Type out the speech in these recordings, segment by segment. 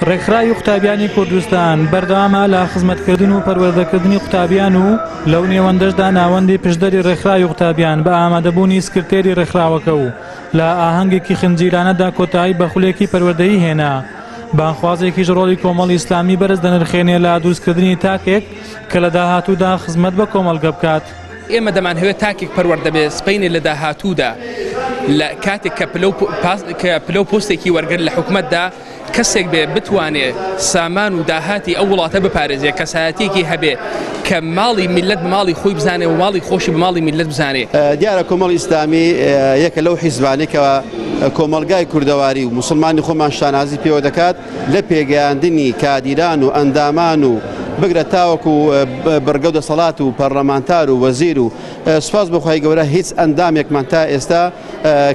ڕێکخراوی قوتابیانی کوردستان بەردەوامە لە خزمەتکردن و پەروەردەکردنی قوتابیان و لەو نێوەندەشدا ناوەندی پشدەری ڕێکخراوی قوتابیان بە ئامادەبوونی سکرتێری ڕێکخراوەکە و لە ئاهەنگێکی خنجیرانەدا کۆتایی بە خولێکی پەروەردەیی هێنا. بانخوازێکیش ڕۆڵی کۆمەڵی ئیسلامی بەرز دەنرخێنێ لە دروستکردنی تاکێک کە لە داهاتوودا خزمەت بە کۆمەڵگە بکات. ئێمە دەمانهەوێت تاکێک پەروەردە بێ سبەینێ لە داهاتوودا لە کاتێک کە پلە پۆستێکی وەرگرت لە حکومەتدا کەسێک بێ بتوانێت سامان و داهاتی ئەو وڵاتە بپارێزێ کەسایەتێکی هەبێ کە ماڵی میلەت ماڵی خۆی بزانێ و ماڵی خۆشی بە ماڵی میلەت بزانێ. دیارە کۆمەڵی ئیسلامی یەکە لەو حیزبانێکەوە کۆمەلگای کوردەواری و موسڵمانی خۆمان شانازی پێوە دەکات لە پێگەیاندنی کادیران و ئەندامان و بگرە تاوەکو بەرگە و دەسەڵات و پەرلەمانتار و وەزیر و سوپاس بەخوای گەورە هیچ ئەندامێکمان تا ئێستا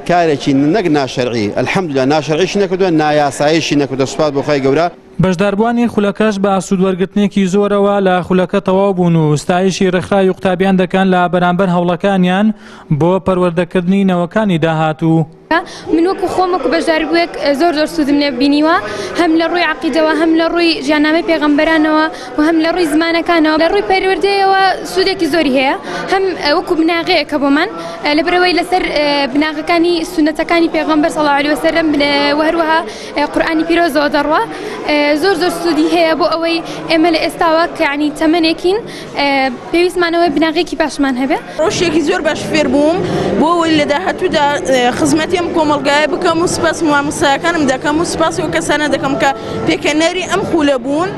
کارێکی نەک ناشەرعی ئەلحەمدوللا ناشەرعیش نەکردووە نایاساییشی نەکردووە سوپاس بەخوای گەورە. بەشداربوانی خولەکەش بە ئاسوودوەرگرتنێکی زۆرەوە لە خولەکە تەواو بوون و ستایشی ڕێکخراوی قوتابیان دەکەن لە بەرامبەر هەوڵەکانیان بۆ پەروەردەکردنی نەوەکانی داهاتوو. من وەکو خۆم وەکو بەشداربوویەک زۆر سوودم لێ بینیوە هەم لە ڕووی عەقیدەوە هەم لە ڕووی ژیاننامەی پێغەمبەرانەوە و هەم لە ڕووی زمانەکانەوە لە ڕووی پەروەردەیەوە سوودێکی زۆری هەیە هەم وەکو بناغەیەکە بۆمان لەبەرەوەی لەسەر بناغەکانی سونەتەکانی پێغەمبەر صلی الله علیه وسلم و هەروەها قورئانی پیرۆزەوە دەڕوا زۆر سوودی هەیە بۆ ئەوەی ئێمە لە ئێستاوە کە یعنی تەمەنێکین پێویستمانەوەی بناغێکی باشمان هەبێ. ڕۆژێکی زۆر باش فێر بووم بۆ ئەوەی لە داهاتوودا خزمەتی ئەم کۆمەڵگایە بکەم و سپاس مامۆستاکانم دەکەم و سپاسی ئەو کەسانە دەکەم کە پێکەنەری ئەم خولە بوون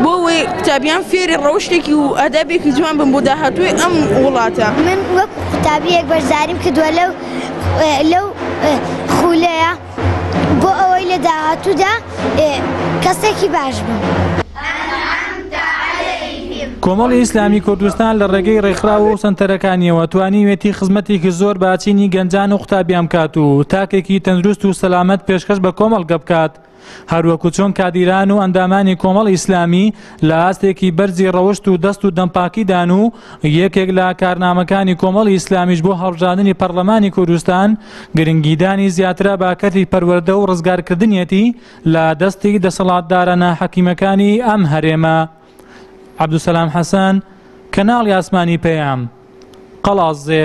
بۆ ئەوەی قوتابیان فێری ڕەوشتێکی و ئادابێکی جوان بن بۆ داهاتووی ئەم وڵاتە. من وەک قوتابیەک بەشداریم کردووە لەو خولەیە بۆ ئەوەی لە داهاتوودا کەسێکی باش بم. کۆمەڵی ئیسلامی کوردستان لە ڕێگەی ڕێکخراو و سەنتەرەکانیەوە توانیوێتی خزمەتێکی زۆر باچینی گەنجان و قوتابیان بکات و تاکێکی تەندروست و سەلامەت پێشکەش بە کۆمەڵگە بکات. هەروەکو چۆن کادیران و ئەندامانی کۆمەڵی ئیسلامی لە ئاستێکی بەرزی ڕەوشت و دەست و دەمپاکیدان و یەکێک لە کارنامەکانی کۆمەڵی ئیسلامیش بۆ هەڵبژاردننی پەرلەمانی کوردستان گرنگیدانی زیاترە باکەتی پەروەردە و ڕزگارکردنیەتی لە دەستی دەسەڵاتدارانە حەکیمەکانی ئەم هەرێمە. عەبدولسەلام حەسەن، کەناڵی ئاسمانی پەیام، قەڵازێ.